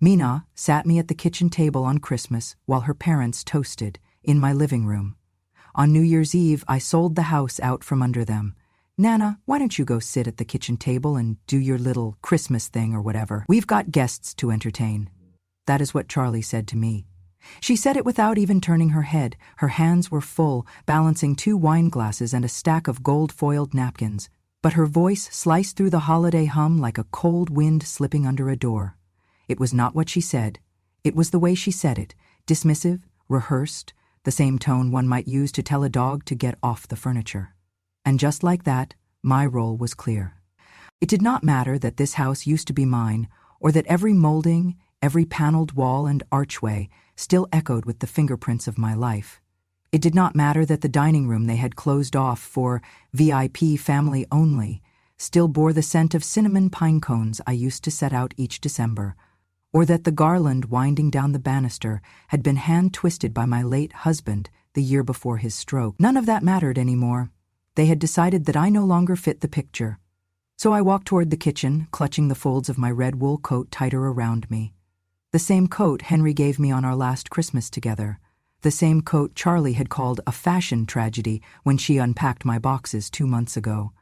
Mina sat me at the kitchen table on Christmas while her parents toasted in my living room. On New Year's Eve, I sold the house out from under them. Nana, why don't you go sit at the kitchen table and do your little Christmas thing or whatever? We've got guests to entertain. That is what Charlie said to me. She said it without even turning her head. Her hands were full, balancing 2 wine glasses and a stack of gold-foiled napkins. But her voice sliced through the holiday hum like a cold wind slipping under a door. It was not what she said. It was the way she said it, dismissive, rehearsed, the same tone one might use to tell a dog to get off the furniture. And just like that, my role was clear. It did not matter that this house used to be mine, or that every molding, every paneled wall and archway still echoed with the fingerprints of my life. It did not matter that the dining room they had closed off for VIP family only still bore the scent of cinnamon pine cones I used to set out each December, or that the garland winding down the banister had been hand-twisted by my late husband the year before his stroke. None of that mattered anymore. They had decided that I no longer fit the picture. So I walked toward the kitchen, clutching the folds of my red wool coat tighter around me. The same coat Henry gave me on our last Christmas together. The same coat Charlie had called a fashion tragedy when she unpacked my boxes 2 months ago.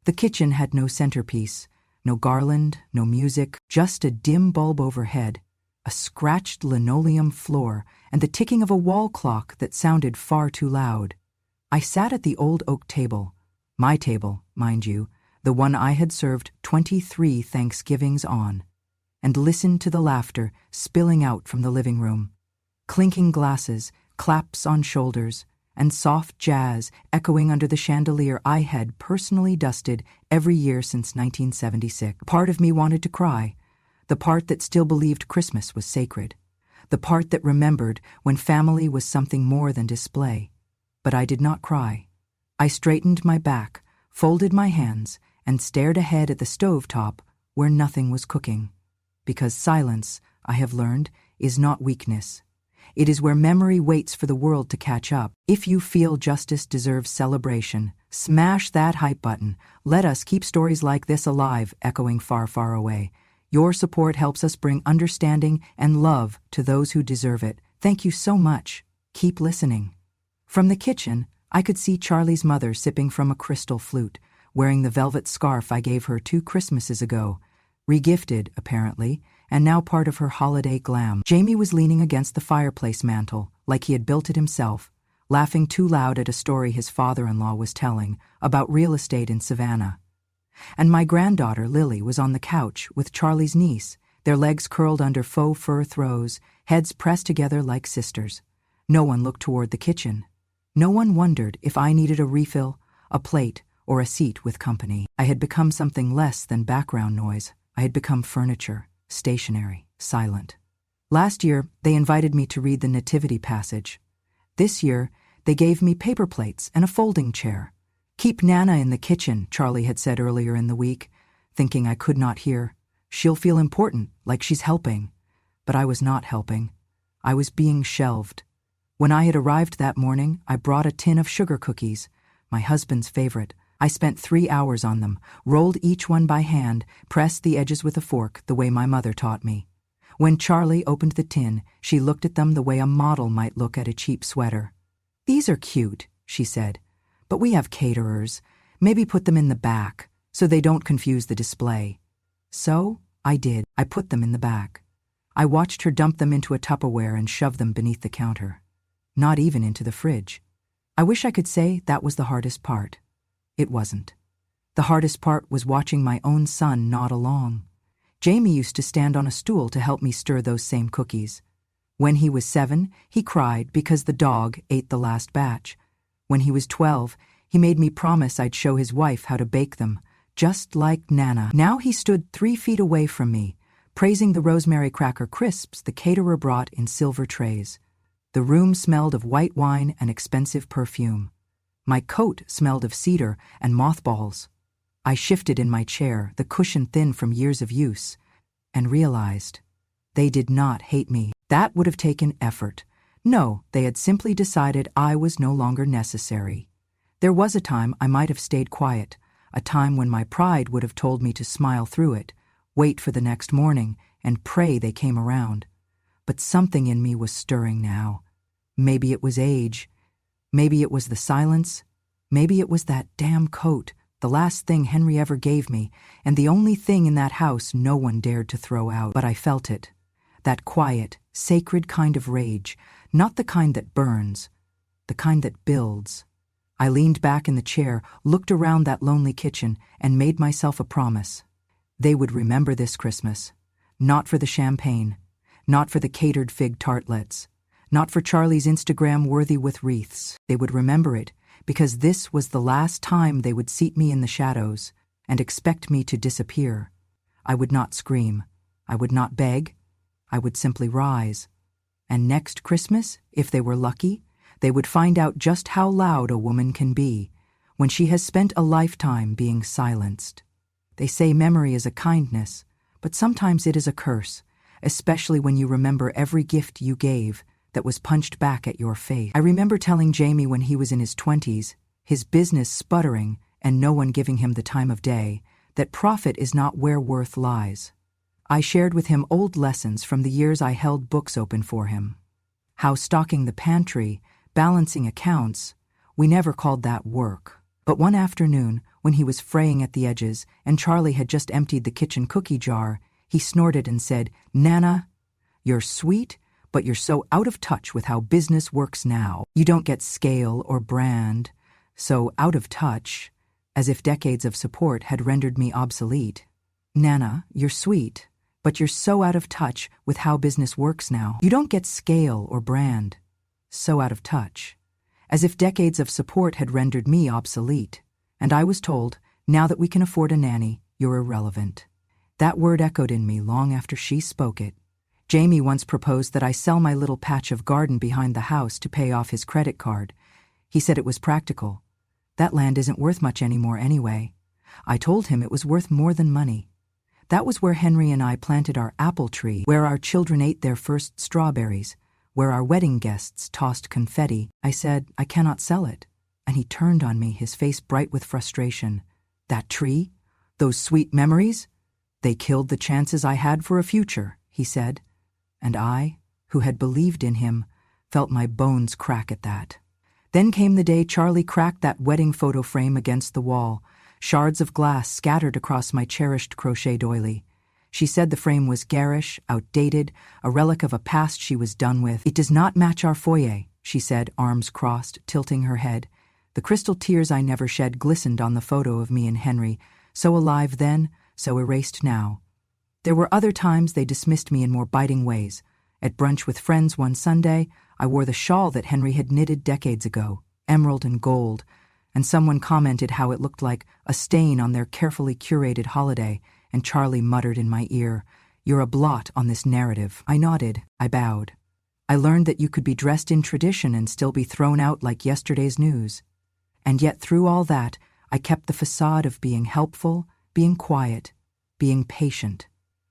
The kitchen had no centerpiece, no garland, no music, just a dim bulb overhead, a scratched linoleum floor, and the ticking of a wall clock that sounded far too loud. I sat at the old oak table, my table, mind you, the one I had served 23 Thanksgivings on, and listened to the laughter spilling out from the living room. Clinking glasses, claps on shoulders, and soft jazz echoing under the chandelier I had personally dusted every year since 1976. Part of me wanted to cry, the part that still believed Christmas was sacred, the part that remembered when family was something more than display. But I did not cry. I straightened my back, folded my hands, and stared ahead at the stovetop where nothing was cooking. Because silence, I have learned, is not weakness. It is where memory waits for the world to catch up. If you feel justice deserves celebration, smash that hype button. Let us keep stories like this alive, echoing far, far away. Your support helps us bring understanding and love to those who deserve it. Thank you so much. Keep listening. From the kitchen, I could see Charlie's mother sipping from a crystal flute, wearing the velvet scarf I gave her 2 Christmases ago, regifted, apparently, and now part of her holiday glam. Jamie was leaning against the fireplace mantel, like he had built it himself, laughing too loud at a story his father-in-law was telling about real estate in Savannah. And my granddaughter, Lily, was on the couch with Charlie's niece, their legs curled under faux fur throws, heads pressed together like sisters. No one looked toward the kitchen. No one wondered if I needed a refill, a plate, or a seat with company. I had become something less than background noise. I had become furniture, stationary, silent. Last year, they invited me to read the Nativity passage. This year, they gave me paper plates and a folding chair. Keep Nana in the kitchen, Charlie had said earlier in the week, thinking I could not hear. She'll feel important, like she's helping. But I was not helping. I was being shelved. When I had arrived that morning, I brought a tin of sugar cookies, my husband's favorite. I spent 3 hours on them, rolled each one by hand, pressed the edges with a fork the way my mother taught me. When Charlie opened the tin, she looked at them the way a model might look at a cheap sweater. "These are cute," she said, "but we have caterers. Maybe put them in the back, so they don't confuse the display." So I did. I put them in the back. I watched her dump them into a Tupperware and shove them beneath the counter. Not even into the fridge. I wish I could say that was the hardest part. It wasn't. The hardest part was watching my own son nod along. Jamie used to stand on a stool to help me stir those same cookies. When he was 7, he cried because the dog ate the last batch. When he was 12, he made me promise I'd show his wife how to bake them, just like Nana. Now he stood 3 feet away from me, praising the rosemary cracker crisps the caterer brought in silver trays. The room smelled of white wine and expensive perfume. My coat smelled of cedar and mothballs. I shifted in my chair, the cushion thin from years of use, and realized they did not hate me. That would have taken effort. No, they had simply decided I was no longer necessary. There was a time I might have stayed quiet, a time when my pride would have told me to smile through it, wait for the next morning, and pray they came around. But something in me was stirring now. Maybe it was age. Maybe it was the silence. Maybe it was that damn coat, the last thing Henry ever gave me, and the only thing in that house no one dared to throw out. But I felt it. That quiet, sacred kind of rage, not the kind that burns, the kind that builds. I leaned back in the chair, looked around that lonely kitchen, and made myself a promise. They would remember this Christmas. Not for the champagne, not for the catered fig tartlets, not for Charlie's Instagram worthy with wreaths. They would remember it because this was the last time they would seat me in the shadows and expect me to disappear. I would not scream. I would not beg. I would simply rise. And next Christmas, if they were lucky, they would find out just how loud a woman can be when she has spent a lifetime being silenced. They say memory is a kindness, but sometimes it is a curse, especially when you remember every gift you gave that was punched back at your face. I remember telling Jamie when he was in his 20s, his business sputtering and no one giving him the time of day, that profit is not where worth lies. I shared with him old lessons from the years I held books open for him. How stocking the pantry, balancing accounts, we never called that work. But one afternoon, when he was fraying at the edges and Charlie had just emptied the kitchen cookie jar, he snorted and said, "Nana, you're sweet, but you're so out of touch with how business works now. You don't get scale or brand, so out of touch, as if decades of support had rendered me obsolete. Nana, you're sweet, but you're so out of touch with how business works now. You don't get scale or brand, so out of touch, as if decades of support had rendered me obsolete. And I was told, now that we can afford a nanny, you're irrelevant." That word echoed in me long after she spoke it. Jamie once proposed that I sell my little patch of garden behind the house to pay off his credit card. He said it was practical. That land isn't worth much anymore anyway. I told him it was worth more than money. That was where Henry and I planted our apple tree, where our children ate their first strawberries, where our wedding guests tossed confetti. I said, "I cannot sell it." And he turned on me, his face bright with frustration. "That tree? Those sweet memories? They killed the chances I had for a future," he said. And I, who had believed in him, felt my bones crack at that. Then came the day Charlie cracked that wedding photo frame against the wall, shards of glass scattered across my cherished crochet doily. She said the frame was garish, outdated, a relic of a past she was done with. "It does not match our foyer," she said, arms crossed, tilting her head. The crystal tears I never shed glistened on the photo of me and Henry, so alive then, so erased now. There were other times they dismissed me in more biting ways. At brunch with friends one Sunday, I wore the shawl that Henry had knitted decades ago, emerald and gold, and someone commented how it looked like a stain on their carefully curated holiday, and Charlie muttered in my ear, "You're a blot on this narrative." I nodded. I bowed. I learned that you could be dressed in tradition and still be thrown out like yesterday's news. And yet through all that, I kept the facade of being helpful, being quiet, being patient.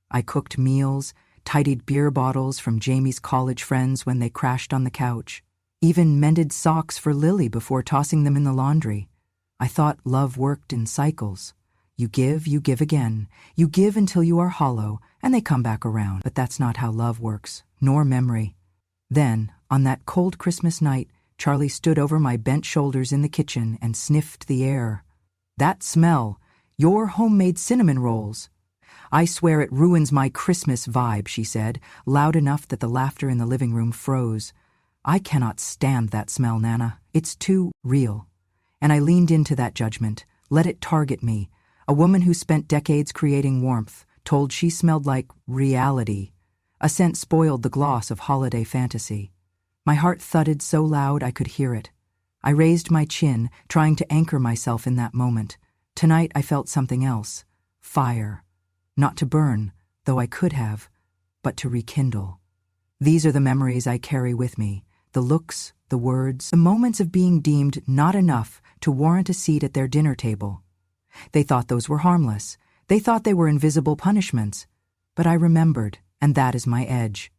I cooked meals, tidied beer bottles from Jamie's college friends when they crashed on the couch, even mended socks for Lily before tossing them in the laundry. I thought love worked in cycles. You give again. You give until you are hollow, and they come back around. But that's not how love works, nor memory. Then, on that cold Christmas night, Charlie stood over my bent shoulders in the kitchen and sniffed the air. "That smell, your homemade cinnamon rolls. I swear it ruins my Christmas vibe," she said, loud enough that the laughter in the living room froze. "I cannot stand that smell, Nana. It's too real." And I leaned into that judgment, let it target me, a woman who spent decades creating warmth, told she smelled like reality. A scent spoiled the gloss of holiday fantasy. My heart thudded so loud I could hear it. I raised my chin, trying to anchor myself in that moment. Tonight I felt something else. Fire. Not to burn, though I could have, but to rekindle. These are the memories I carry with me, the looks, the words, the moments of being deemed not enough to warrant a seat at their dinner table. They thought those were harmless. They thought they were invisible punishments. But I remembered, and that is my edge.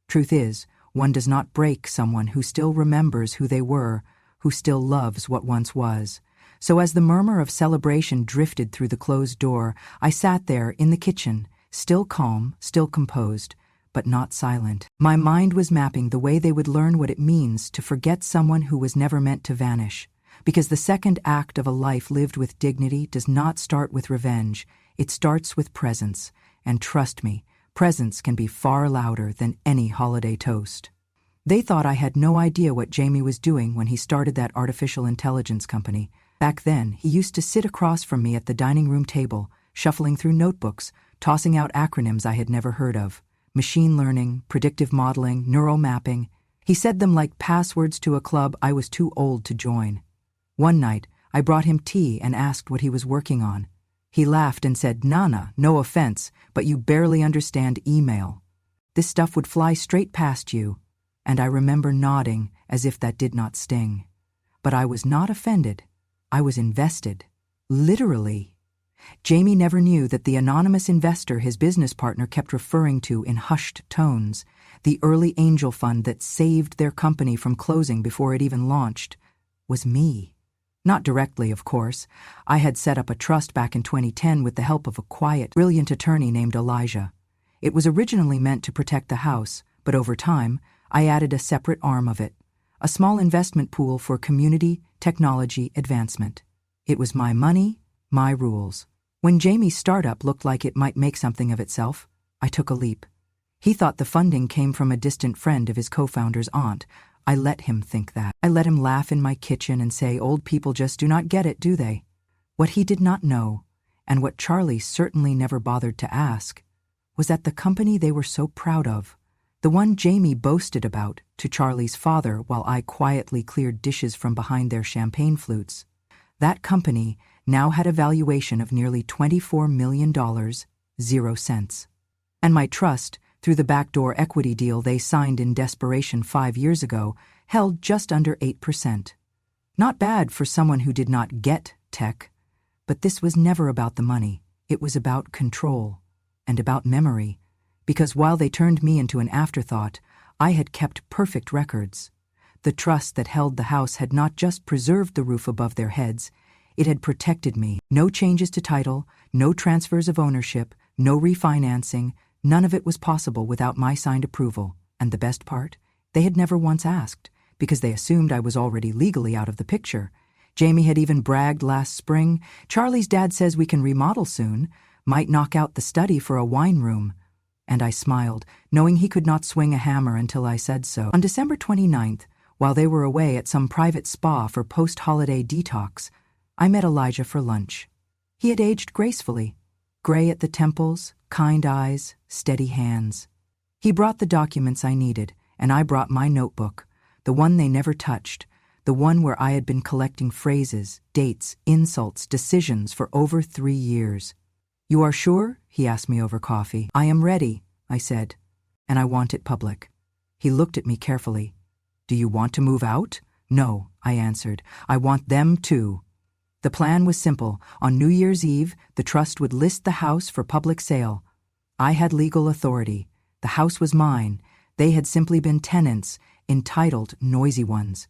Truth is, one does not break someone who still remembers who they were, who still loves what once was. So as the murmur of celebration drifted through the closed door, I sat there in the kitchen, still calm, still composed, but not silent. My mind was mapping the way they would learn what it means to forget someone who was never meant to vanish, because the second act of a life lived with dignity does not start with revenge, it starts with presence, and trust me, presence can be far louder than any holiday toast. They thought I had no idea what Jamie was doing when he started that artificial intelligence company. Back then, he used to sit across from me at the dining room table, shuffling through notebooks, tossing out acronyms I had never heard of. Machine learning, predictive modeling, neuromapping. He said them like passwords to a club I was too old to join. One night, I brought him tea and asked what he was working on. He laughed and said, "Nana, no offense, but you barely understand email. This stuff would fly straight past you." And I remember nodding as if that did not sting. But I was not offended. I was invested. Literally. Jamie never knew that the anonymous investor his business partner kept referring to in hushed tones, the early angel fund that saved their company from closing before it even launched, was me. Not directly, of course. I had set up a trust back in 2010 with the help of a quiet, brilliant attorney named Elijah. It was originally meant to protect the house, but over time, I added a separate arm of it, a small investment pool for community technology advancement. It was my money, my rules. When Jamie's startup looked like it might make something of itself, I took a leap. He thought the funding came from a distant friend of his co-founder's aunt. I let him think that. I let him laugh in my kitchen and say old people just do not get it, do they? What he did not know, and what Charlie certainly never bothered to ask, was that the company they were so proud of, the one Jamie boasted about to Charlie's father while I quietly cleared dishes from behind their champagne flutes, that company now had a valuation of nearly $24 million, 0 cents. And my trust, through the backdoor equity deal they signed in desperation 5 years ago, held just under 8%. Not bad for someone who did not get tech, but this was never about the money. It was about control and about memory, because while they turned me into an afterthought, I had kept perfect records. The trust that held the house had not just preserved the roof above their heads, it had protected me. No changes to title, no transfers of ownership, no refinancing. None of it was possible without my signed approval. And the best part? They had never once asked, because they assumed I was already legally out of the picture. Jamie had even bragged last spring, "Charlie's dad says we can remodel soon, might knock out the study for a wine room." And I smiled, knowing he could not swing a hammer until I said so. On December 29th, while they were away at some private spa for post-holiday detox, I met Elijah for lunch. He had aged gracefully, gray at the temples, kind eyes, steady hands. He brought the documents I needed, and I brought my notebook, the one they never touched, the one where I had been collecting phrases, dates, insults, decisions for over 3 years. "You are sure?" he asked me over coffee. "I am ready," I said, "and I want it public." He looked at me carefully. "Do you want to move out?" "No," I answered. "I want them too." The plan was simple. On New Year's Eve, the trust would list the house for public sale. I had legal authority. The house was mine. They had simply been tenants, entitled noisy ones.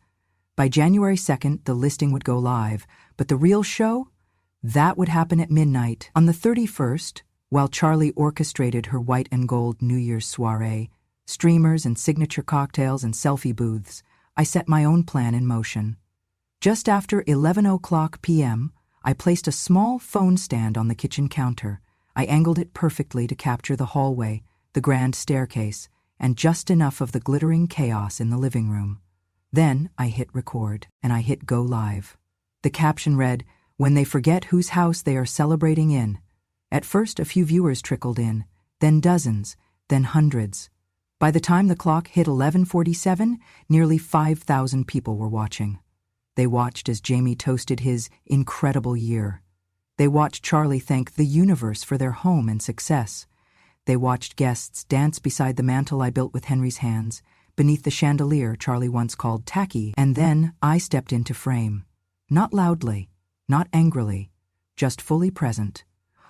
By January 2nd, the listing would go live, but the real show? That would happen at midnight. On the 31st, while Charlie orchestrated her white and gold New Year's soiree, streamers and signature cocktails and selfie booths, I set my own plan in motion. Just after 11:00 p.m., I placed a small phone stand on the kitchen counter. I angled it perfectly to capture the hallway, the grand staircase, and just enough of the glittering chaos in the living room. Then I hit record, and I hit go live. The caption read, "When they forget whose house they are celebrating in." At first, a few viewers trickled in, then dozens, then hundreds. By the time the clock hit 11:47, nearly 5,000 people were watching. They watched as Jamie toasted his incredible year. They watched Charlie thank the universe for their home and success. They watched guests dance beside the mantel I built with Henry's hands, beneath the chandelier Charlie once called tacky, and then I stepped into frame. Not loudly, not angrily, just fully present,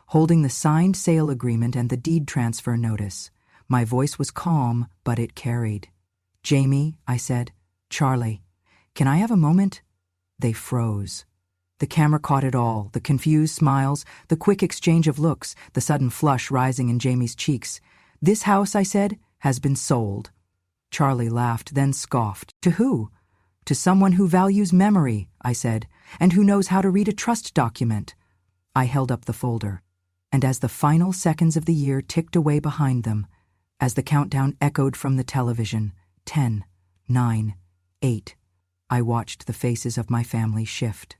holding the signed sale agreement and the deed transfer notice. My voice was calm, but it carried. "Jamie," I said. "Charlie, can I have a moment?" They froze. The camera caught it all, the confused smiles, the quick exchange of looks, the sudden flush rising in Jamie's cheeks. "This house," I said, "has been sold." Charlie laughed, then scoffed. "To who?" "To someone who values memory," I said, "and who knows how to read a trust document." I held up the folder, and as the final seconds of the year ticked away behind them, as the countdown echoed from the television, 10, 9, 8, I watched the faces of my family shift,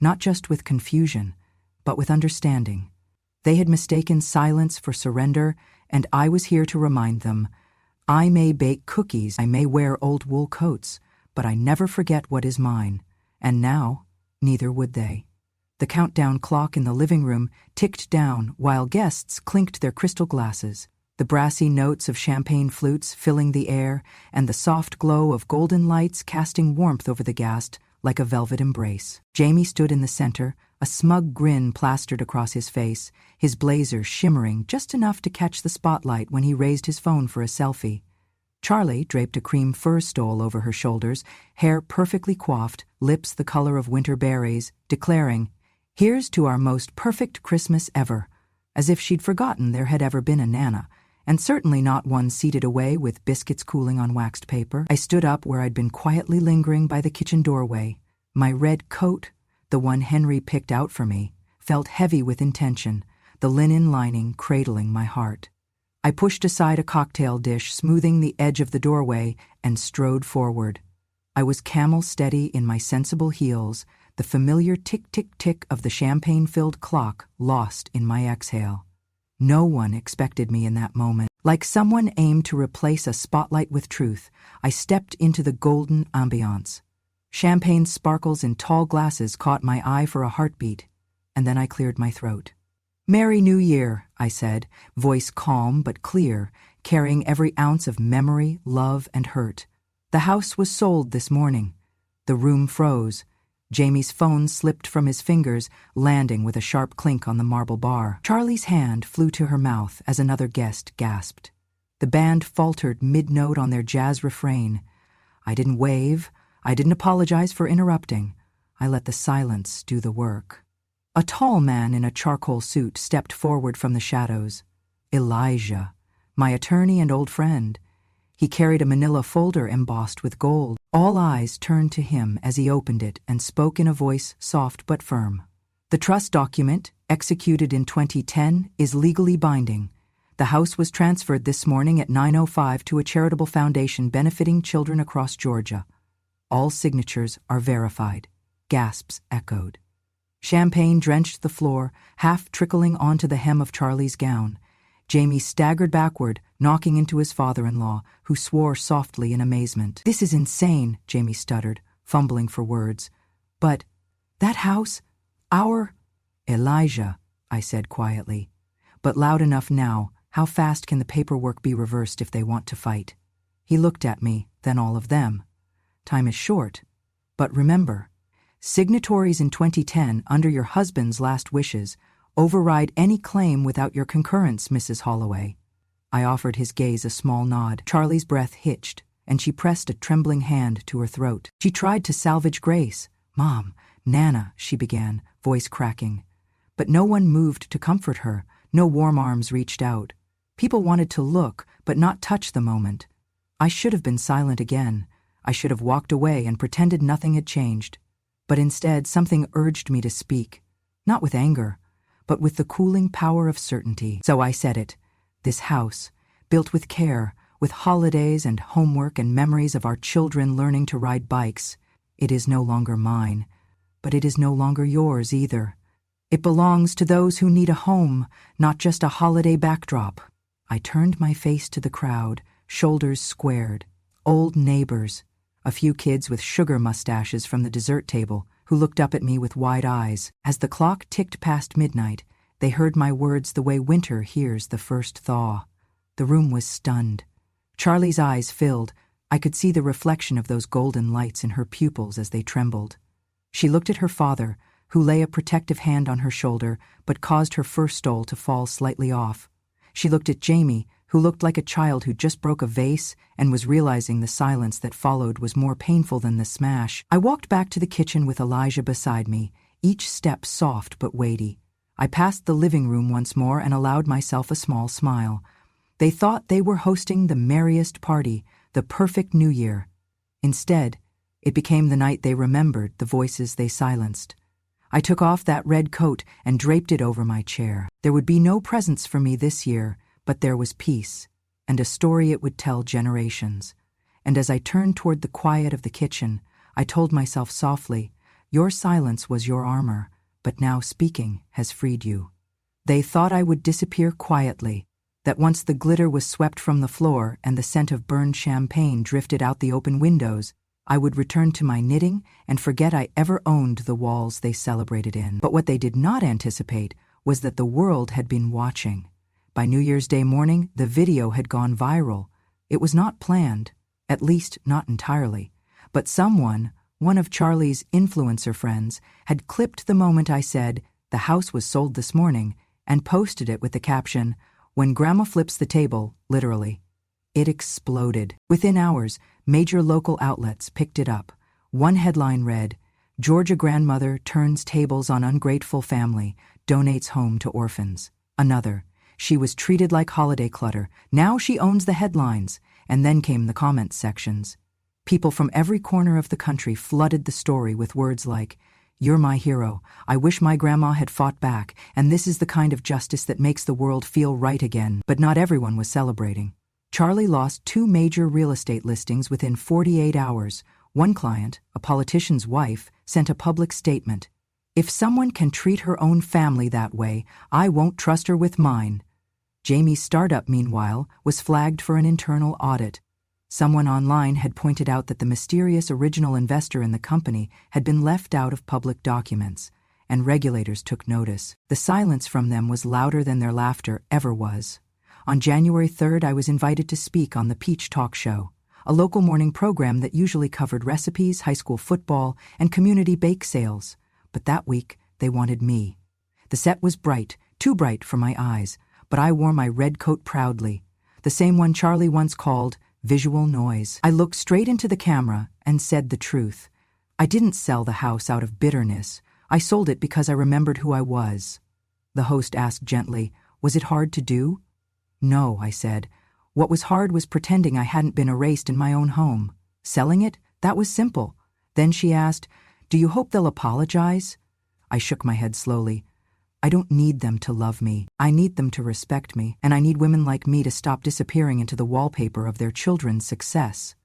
not just with confusion, but with understanding. They had mistaken silence for surrender, and I was here to remind them, I may bake cookies, I may wear old wool coats, but I never forget what is mine, and now, neither would they. The countdown clock in the living room ticked down while guests clinked their crystal glasses, the brassy notes of champagne flutes filling the air, and the soft glow of golden lights casting warmth over the guest like a velvet embrace. Jamie stood in the center, a smug grin plastered across his face, his blazer shimmering just enough to catch the spotlight when he raised his phone for a selfie. Charlie draped a cream fur stole over her shoulders, hair perfectly coiffed, lips the color of winter berries, declaring, "Here's to our most perfect Christmas ever," as if she'd forgotten there had ever been a Nana, and certainly not one seated away with biscuits cooling on waxed paper. I stood up where I'd been quietly lingering by the kitchen doorway. My red coat, the one Henry picked out for me, felt heavy with intention, the linen lining cradling my heart. I pushed aside a cocktail dish, smoothing the edge of the doorway, and strode forward. I was camel steady in my sensible heels, the familiar tick-tick-tick of the champagne-filled clock lost in my exhale. No one expected me in that moment. Like someone aimed to replace a spotlight with truth, I stepped into the golden ambiance. Champagne sparkles in tall glasses caught my eye for a heartbeat, and then I cleared my throat. "Merry New Year," I said, voice calm but clear, carrying every ounce of memory, love, and hurt. The house was sold this morning. The room froze. Jamie's phone slipped from his fingers, landing with a sharp clink on the marble bar. Charlie's hand flew to her mouth as another guest gasped. The band faltered mid-note on their jazz refrain. I didn't wave. I didn't apologize for interrupting. I let the silence do the work. A tall man in a charcoal suit stepped forward from the shadows. Elijah, my attorney and old friend. He carried a manila folder embossed with gold. All eyes turned to him as he opened it and spoke in a voice soft but firm. "The trust document, executed in 2010, is legally binding. The house was transferred this morning at 9:05 to a charitable foundation benefiting children across Georgia. All signatures are verified." Gasps echoed. Champagne drenched the floor, half trickling onto the hem of Charlie's gown. Jamie staggered backward, knocking into his father-in-law, who swore softly in amazement. "This is insane," Jamie stuttered, fumbling for words. "But that house, our—" "Elijah," I said quietly, but loud enough now. How fast can the paperwork be reversed if they want to fight? He looked at me, then all of them. "Time is short. But remember, signatories in 2010 under your husband's last wishes override any claim without your concurrence, Mrs. Holloway." I offered his gaze a small nod. Charlie's breath hitched, and she pressed a trembling hand to her throat. She tried to salvage grace. "Mom, Nana," she began, voice cracking. But no one moved to comfort her. No warm arms reached out. People wanted to look, but not touch the moment. I should have been silent again. I should have walked away and pretended nothing had changed. But instead, something urged me to speak. Not with anger, but with the cooling power of certainty. So I said it. This house, built with care, with holidays and homework and memories of our children learning to ride bikes, it is no longer mine, but it is no longer yours either. It belongs to those who need a home, not just a holiday backdrop. I turned my face to the crowd, shoulders squared. Old neighbors, a few kids with sugar mustaches from the dessert table, who looked up at me with wide eyes. As the clock ticked past midnight, they heard my words the way winter hears the first thaw. The room was stunned. Charlie's eyes filled. I could see the reflection of those golden lights in her pupils as they trembled. She looked at her father, who lay a protective hand on her shoulder, but caused her fur stole to fall slightly off. She looked at Jamie, who looked like a child who just broke a vase and was realizing the silence that followed was more painful than the smash. I walked back to the kitchen with Elijah beside me, each step soft but weighty. I passed the living room once more and allowed myself a small smile. They thought they were hosting the merriest party, the perfect New Year. Instead, it became the night they remembered, the voices they silenced. I took off that red coat and draped it over my chair. There would be no presents for me this year, but there was peace, and a story it would tell generations. And as I turned toward the quiet of the kitchen, I told myself softly, "Your silence was your armor, but now speaking has freed you." They thought I would disappear quietly, that once the glitter was swept from the floor and the scent of burned champagne drifted out the open windows, I would return to my knitting and forget I ever owned the walls they celebrated in. But what they did not anticipate was that the world had been watching. By New Year's Day morning, the video had gone viral. It was not planned, at least not entirely, but someone, one of Charlie's influencer friends, had clipped the moment I said, "The house was sold this morning," and posted it with the caption, "When Grandma flips the table," literally. It exploded. Within hours, major local outlets picked it up. One headline read, "Georgia grandmother turns tables on ungrateful family, donates home to orphans." Another, "She was treated like holiday clutter, now she owns the headlines." And then came the comments sections. People from every corner of the country flooded the story with words like, "You're my hero, I wish my grandma had fought back, and this is the kind of justice that makes the world feel right again." But not everyone was celebrating. Charlie lost 2 major real estate listings within 48 hours. One client, a politician's wife, sent a public statement. "If someone can treat her own family that way, I won't trust her with mine." Jamie's startup, meanwhile, was flagged for an internal audit. Someone online had pointed out that the mysterious original investor in the company had been left out of public documents, and regulators took notice. The silence from them was louder than their laughter ever was. On January 3rd, I was invited to speak on the Peach Talk Show, a local morning program that usually covered recipes, high school football, and community bake sales. But that week, they wanted me. The set was bright, too bright for my eyes, but I wore my red coat proudly, the same one Charlie once called visual noise. I looked straight into the camera and said the truth. I didn't sell the house out of bitterness. I sold it because I remembered who I was. The host asked gently, "Was it hard to do?" "No," I said. "What was hard was pretending I hadn't been erased in my own home. Selling it? That was simple." Then she asked, "Do you hope they'll apologize?" I shook my head slowly. "I don't need them to love me. I need them to respect me, and I need women like me to stop disappearing into the wallpaper of their children's success.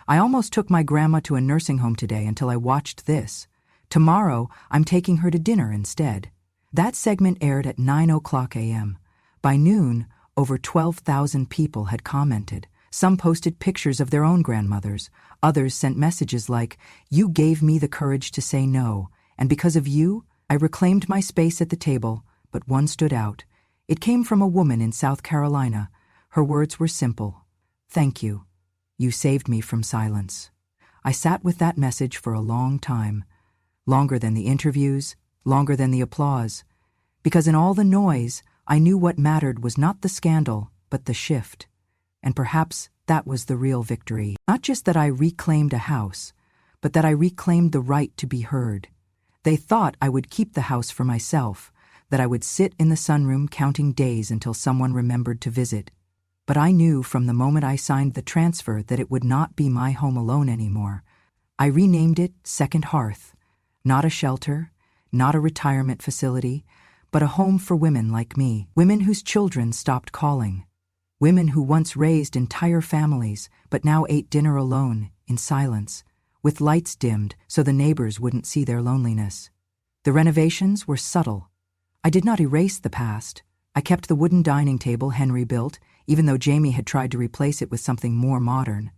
I almost took my grandma to a nursing home today until I watched this. Tomorrow, I'm taking her to dinner instead." That segment aired at 9:00 a.m. By noon, over 12,000 people had commented. Some posted pictures of their own grandmothers. Others sent messages like, "You gave me the courage to say no, and because of you, I reclaimed my space at the table." But one stood out. It came from a woman in South Carolina. Her words were simple. "Thank you. You saved me from silence." I sat with that message for a long time. Longer than the interviews, longer than the applause. Because in all the noise, I knew what mattered was not the scandal, but the shift. And perhaps that was the real victory. Not just that I reclaimed a house, but that I reclaimed the right to be heard. They thought I would keep the house for myself, that I would sit in the sunroom counting days until someone remembered to visit. But I knew from the moment I signed the transfer that it would not be my home alone anymore. I renamed it Second Hearth. Not a shelter, not a retirement facility, but a home for women like me, women whose children stopped calling, women who once raised entire families but now ate dinner alone, in silence, with lights dimmed so the neighbors wouldn't see their loneliness. The renovations were subtle. I did not erase the past. I kept the wooden dining table Henry built, even though Jamie had tried to replace it with something more modern.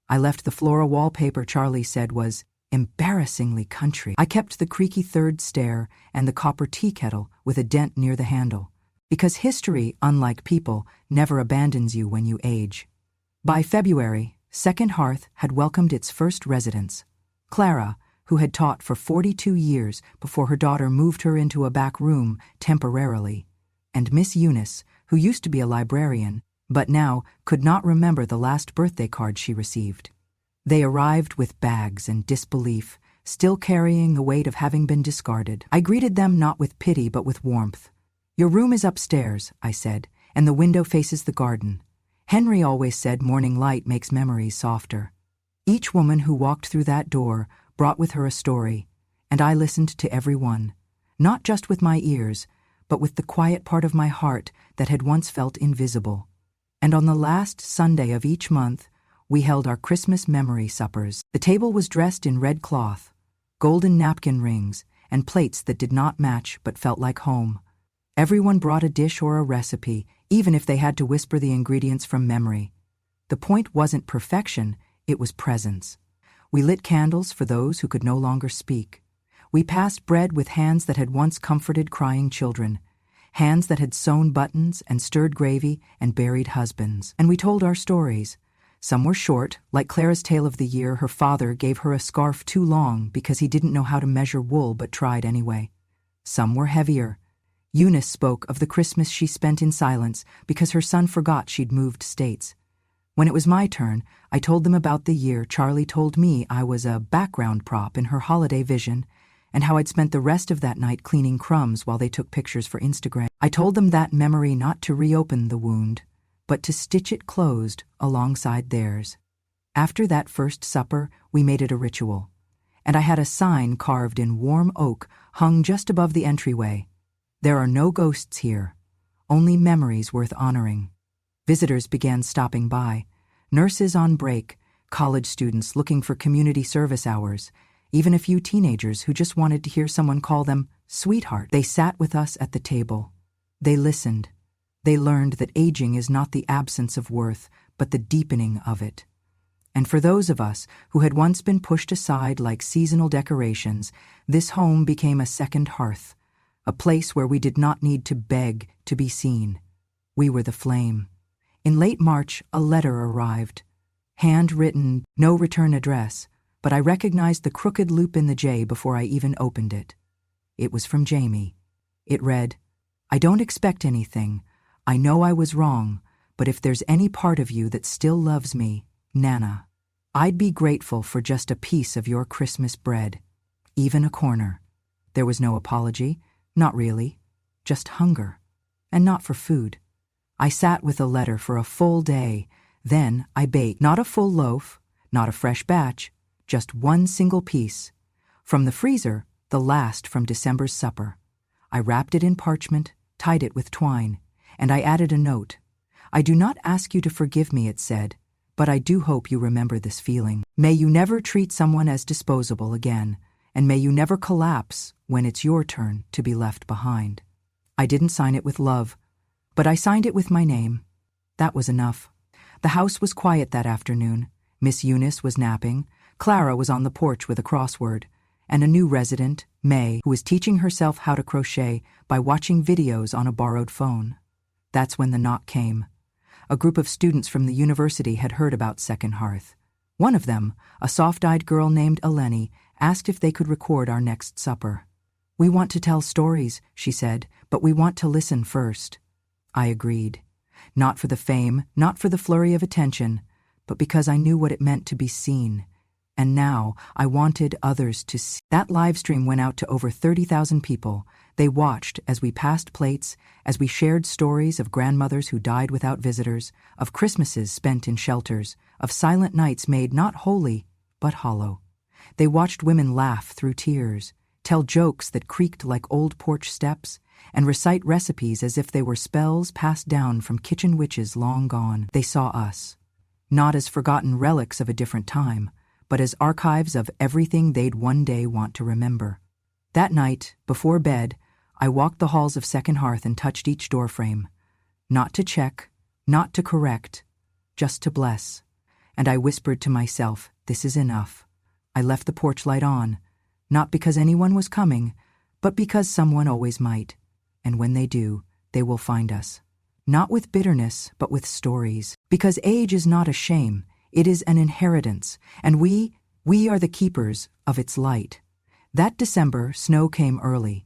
I left the floral wallpaper Charlie said was embarrassingly country. I kept the creaky third stair and the copper tea kettle with a dent near the handle, because history, unlike people, never abandons you when you age. By February, Second Hearth had welcomed its first residents, Clara, who had taught for 42 years before her daughter moved her into a back room temporarily, and Miss Eunice, who used to be a librarian, but now could not remember the last birthday card she received. They arrived with bags and disbelief, still carrying the weight of having been discarded. I greeted them not with pity but with warmth. "Your room is upstairs," I said, "and the window faces the garden. Henry always said morning light makes memories softer." Each woman who walked through that door brought with her a story, and I listened to every one, not just with my ears, but with the quiet part of my heart that had once felt invisible. And on the last Sunday of each month, we held our Christmas memory suppers. The table was dressed in red cloth, golden napkin rings, and plates that did not match but felt like home. Everyone brought a dish or a recipe, even if they had to whisper the ingredients from memory. The point wasn't perfection, it was presence. We lit candles for those who could no longer speak. We passed bread with hands that had once comforted crying children, hands that had sewn buttons and stirred gravy and buried husbands. And we told our stories. Some were short, like Clara's tale of the year her father gave her a scarf too long because he didn't know how to measure wool but tried anyway. Some were heavier. Eunice spoke of the Christmas she spent in silence because her son forgot she'd moved states. When it was my turn, I told them about the year Charlie told me I was a background prop in her holiday vision, and how I'd spent the rest of that night cleaning crumbs while they took pictures for Instagram. I told them that memory not to reopen the wound, but to stitch it closed alongside theirs. After that first supper, we made it a ritual, and I had a sign carved in warm oak hung just above the entryway. "There are no ghosts here, only memories worth honoring." Visitors began stopping by, nurses on break, college students looking for community service hours, even a few teenagers who just wanted to hear someone call them sweetheart. They sat with us at the table. They listened. They learned that aging is not the absence of worth, but the deepening of it. And for those of us who had once been pushed aside like seasonal decorations, this home became a second hearth, a place where we did not need to beg to be seen. We were the flame. In late March, a letter arrived. Handwritten, no return address, but I recognized the crooked loop in the J before I even opened it. It was from Jamie. It read, "I don't expect anything. I know I was wrong, but if there's any part of you that still loves me, Nana, I'd be grateful for just a piece of your Christmas bread, even a corner." There was no apology, not really, just hunger, and not for food. I sat with the letter for a full day. Then I baked, not a full loaf, not a fresh batch, just one single piece. From the freezer, the last from December's supper. I wrapped it in parchment, tied it with twine, and I added a note. "I do not ask you to forgive me," it said, "but I do hope you remember this feeling. May you never treat someone as disposable again, and may you never collapse when it's your turn to be left behind." I didn't sign it with love, but I signed it with my name. That was enough. The house was quiet that afternoon. Miss Eunice was napping, Clara was on the porch with a crossword, and a new resident, May, who was teaching herself how to crochet by watching videos on a borrowed phone. That's when the knock came. A group of students from the university had heard about Second Hearth. One of them, a soft-eyed girl named Eleni, asked if they could record our next supper. "We want to tell stories," she said, "but we want to listen first." I agreed. Not for the fame, not for the flurry of attention, but because I knew what it meant to be seen. And now I wanted others to see. That live stream went out to over 30,000 people. They watched as we passed plates, as we shared stories of grandmothers who died without visitors, of Christmases spent in shelters, of silent nights made not holy, but hollow. They watched women laugh through tears, tell jokes that creaked like old porch steps, and recite recipes as if they were spells passed down from kitchen witches long gone. They saw us, not as forgotten relics of a different time, but as archives of everything they'd one day want to remember. That night, before bed, I walked the halls of Second Hearth and touched each doorframe. Not to check, not to correct, just to bless. And I whispered to myself, "This is enough." I left the porch light on, not because anyone was coming, but because someone always might. And when they do, they will find us. Not with bitterness, but with stories. Because age is not a shame, it is an inheritance, and we are the keepers of its light. That December, snow came early.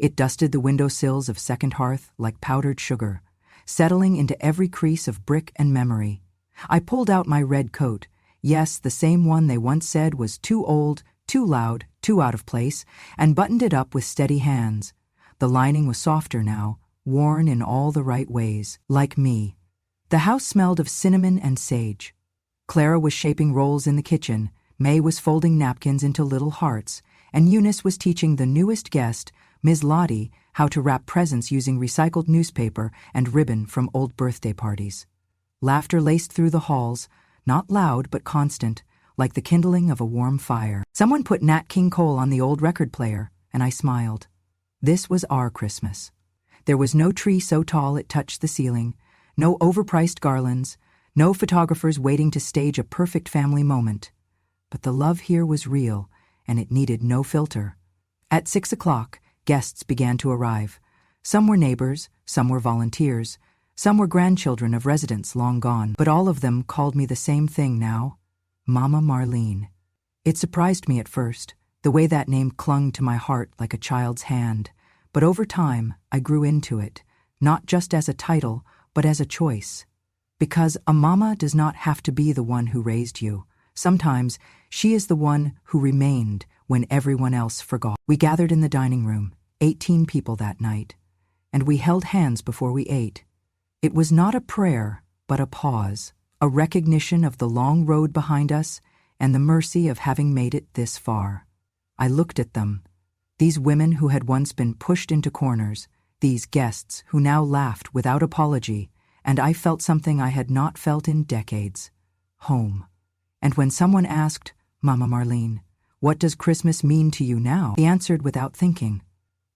It dusted the windowsills of Second Hearth like powdered sugar, settling into every crease of brick and memory. I pulled out my red coat, yes, the same one they once said was too old, too loud, too out of place, and buttoned it up with steady hands. The lining was softer now, worn in all the right ways, like me. The house smelled of cinnamon and sage. Clara was shaping rolls in the kitchen, May was folding napkins into little hearts, and Eunice was teaching the newest guest, Ms. Lottie, how to wrap presents using recycled newspaper and ribbon from old birthday parties. Laughter laced through the halls, not loud but constant, like the kindling of a warm fire. Someone put Nat King Cole on the old record player, and I smiled. This was our Christmas. There was no tree so tall it touched the ceiling, no overpriced garlands, no photographers waiting to stage a perfect family moment. But the love here was real, and it needed no filter. At 6 o'clock, guests began to arrive. Some were neighbors, some were volunteers, some were grandchildren of residents long gone, but all of them called me the same thing now, Mama Marlene. It surprised me at first, the way that name clung to my heart like a child's hand, but over time I grew into it, not just as a title, but as a choice. Because a mama does not have to be the one who raised you. Sometimes she is the one who remained when everyone else forgot. We gathered in the dining room, 18 people that night, and we held hands before we ate. It was not a prayer, but a pause, a recognition of the long road behind us and the mercy of having made it this far. I looked at them, these women who had once been pushed into corners, these guests who now laughed without apology, and I felt something I had not felt in decades. Home. And when someone asked, Mama Marlene, what does Christmas mean to you now? He answered without thinking.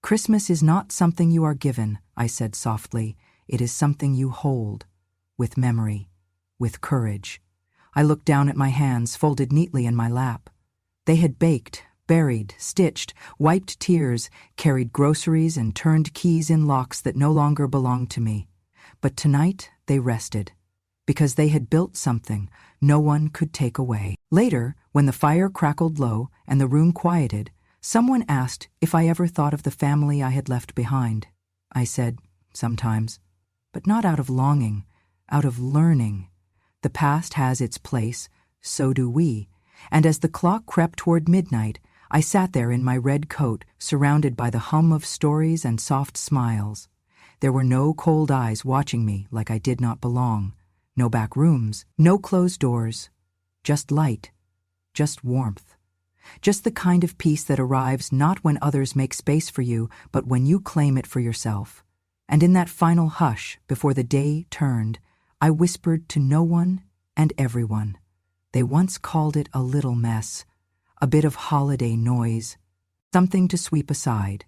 Christmas is not something you are given, I said softly. It is something you hold, with memory, with courage. I looked down at my hands folded neatly in my lap. They had baked, buried, stitched, wiped tears, carried groceries, and turned keys in locks that no longer belonged to me. But tonight they rested, because they had built something no one could take away. Later, when the fire crackled low and the room quieted, someone asked if I ever thought of the family I had left behind. I said, sometimes, but not out of longing, out of learning. The past has its place, so do we, and as the clock crept toward midnight, I sat there in my red coat, surrounded by the hum of stories and soft smiles. There were no cold eyes watching me like I did not belong, no back rooms, no closed doors, just light, just warmth, just the kind of peace that arrives not when others make space for you, but when you claim it for yourself. And in that final hush, before the day turned, I whispered to no one and everyone. They once called it a little mess, a bit of holiday noise, something to sweep aside.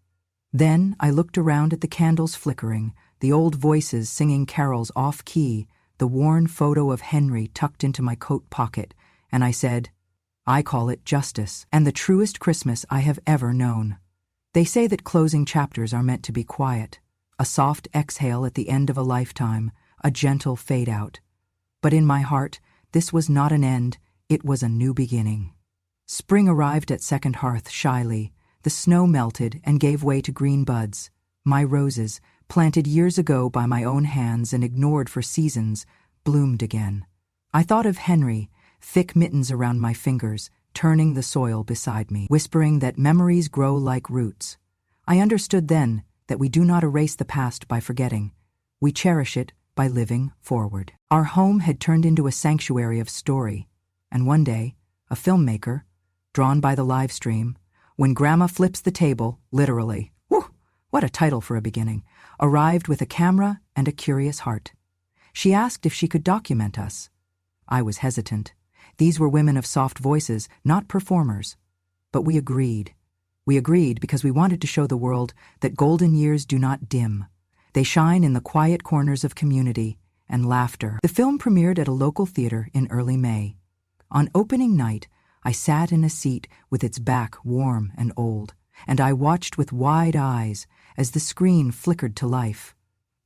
Then I looked around at the candles flickering, the old voices singing carols off-key, the worn photo of Henry tucked into my coat pocket, and I said, I call it justice, and the truest Christmas I have ever known. They say that closing chapters are meant to be quiet, a soft exhale at the end of a lifetime, a gentle fade-out. But in my heart, this was not an end, it was a new beginning. Spring arrived at Second Hearth shyly. The snow melted and gave way to green buds. My roses, planted years ago by my own hands and ignored for seasons, bloomed again. I thought of Henry, thick mittens around my fingers, turning the soil beside me, whispering that memories grow like roots. I understood then that we do not erase the past by forgetting. We cherish it by living forward. Our home had turned into a sanctuary of story, and one day, a filmmaker, drawn by the live stream, when Grandma flips the table, literally, whew, what a title for a beginning, arrived with a camera and a curious heart. She asked if she could document us. I was hesitant. These were women of soft voices, not performers. But we agreed. We agreed because we wanted to show the world that golden years do not dim. They shine in the quiet corners of community and laughter. The film premiered at a local theater in early May. On opening night, I sat in a seat with its back warm and old, and I watched with wide eyes as the screen flickered to life.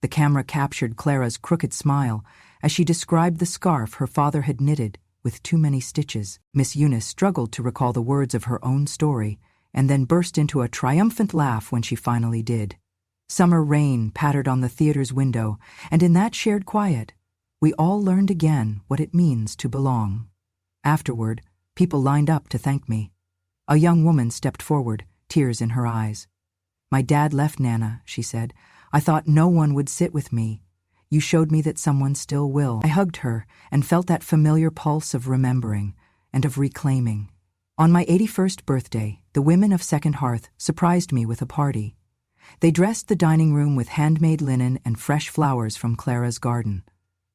The camera captured Clara's crooked smile as she described the scarf her father had knitted with too many stitches. Miss Eunice struggled to recall the words of her own story, and then burst into a triumphant laugh when she finally did. Summer rain pattered on the theater's window, and in that shared quiet, we all learned again what it means to belong. Afterward, people lined up to thank me. A young woman stepped forward, tears in her eyes. "My dad left, Nana," she said. "I thought no one would sit with me. You showed me that someone still will." I hugged her and felt that familiar pulse of remembering and of reclaiming. On my 81st birthday, the women of Second Hearth surprised me with a party. They dressed the dining room with handmade linen and fresh flowers from Clara's garden.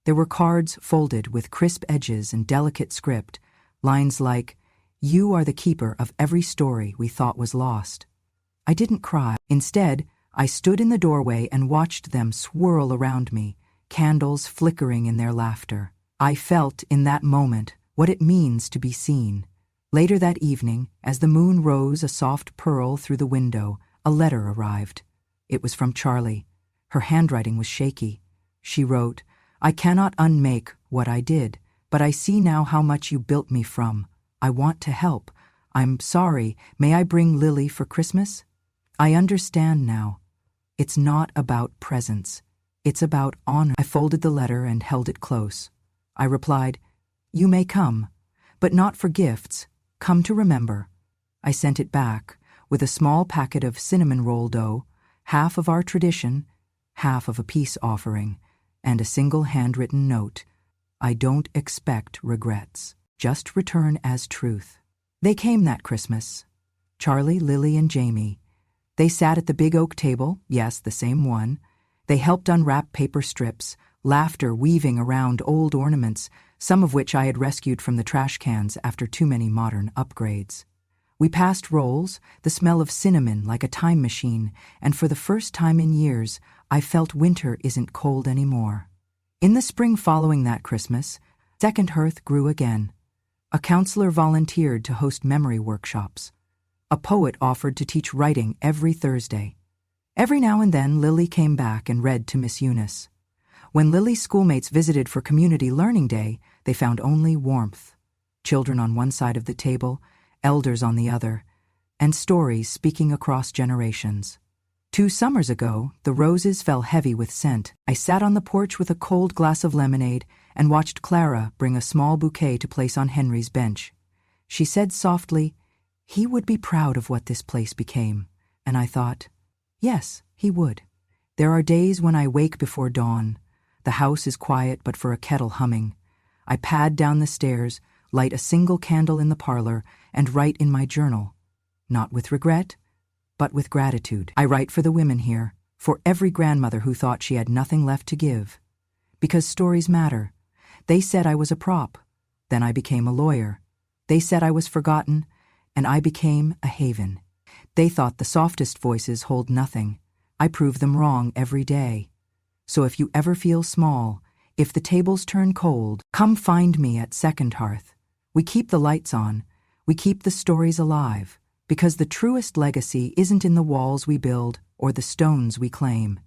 There were cards folded with crisp edges and delicate script, lines like, "You are the keeper of every story we thought was lost." I didn't cry. Instead, I stood in the doorway and watched them swirl around me, candles flickering in their laughter. I felt in that moment what it means to be seen. Later that evening, as the moon rose a soft pearl through the window, a letter arrived. It was from Charlie. Her handwriting was shaky. She wrote, "I cannot unmake what I did, but I see now how much you built me from. I want to help. I'm sorry. May I bring Lily for Christmas? I understand now. It's not about presents. It's about honor." I folded the letter and held it close. I replied, "You may come, but not for gifts. Come to remember." I sent it back with a small packet of cinnamon roll dough, half of our tradition, half of a peace offering, and a single handwritten note. "I don't expect regrets. Just return as truth." They came that Christmas. Charlie, Lily, and Jamie. They sat at the big oak table, yes, the same one. They helped unwrap paper strips, laughter weaving around old ornaments, some of which I had rescued from the trash cans after too many modern upgrades. We passed rolls, the smell of cinnamon like a time machine, and for the first time in years, I felt winter isn't cold anymore. In the spring following that Christmas, Second Hearth grew again. A counselor volunteered to host memory workshops. A poet offered to teach writing every Thursday. Every now and then, Lily came back and read to Miss Eunice. When Lily's schoolmates visited for Community Learning Day, they found only warmth. Children on one side of the table, elders on the other, and stories speaking across generations. 2 summers ago, the roses fell heavy with scent. I sat on the porch with a cold glass of lemonade and watched Clara bring a small bouquet to place on Henry's bench. She said softly, "He would be proud of what this place became." And I thought, yes, he would. There are days when I wake before dawn. The house is quiet but for a kettle humming. I pad down the stairs, light a single candle in the parlor, and write in my journal. Not with regret, but with gratitude. I write for the women here, for every grandmother who thought she had nothing left to give. Because stories matter. They said I was a prop. Then I became a lawyer. They said I was forgotten, and I became a haven. They thought the softest voices hold nothing. I prove them wrong every day. So if you ever feel small, if the tables turn cold, come find me at Second Hearth. We keep the lights on. We keep the stories alive. Because the truest legacy isn't in the walls we build or the stones we claim.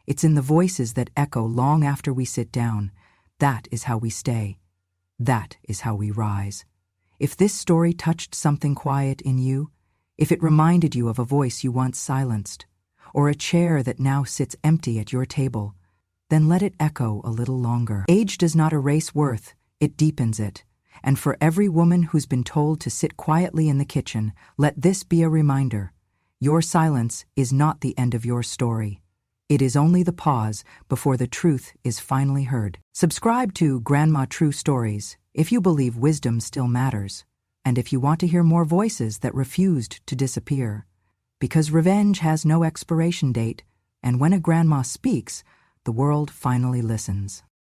It's in the voices that echo long after we sit down. That is how we stay. That is how we rise. If this story touched something quiet in you, if it reminded you of a voice you once silenced, or a chair that now sits empty at your table, then let it echo a little longer. Age does not erase worth, it deepens it. And for every woman who's been told to sit quietly in the kitchen, let this be a reminder. Your silence is not the end of your story. It is only the pause before the truth is finally heard. Subscribe to Grandma True Stories if you believe wisdom still matters, and if you want to hear more voices that refused to disappear. Because revenge has no expiration date, and when a grandma speaks, the world finally listens.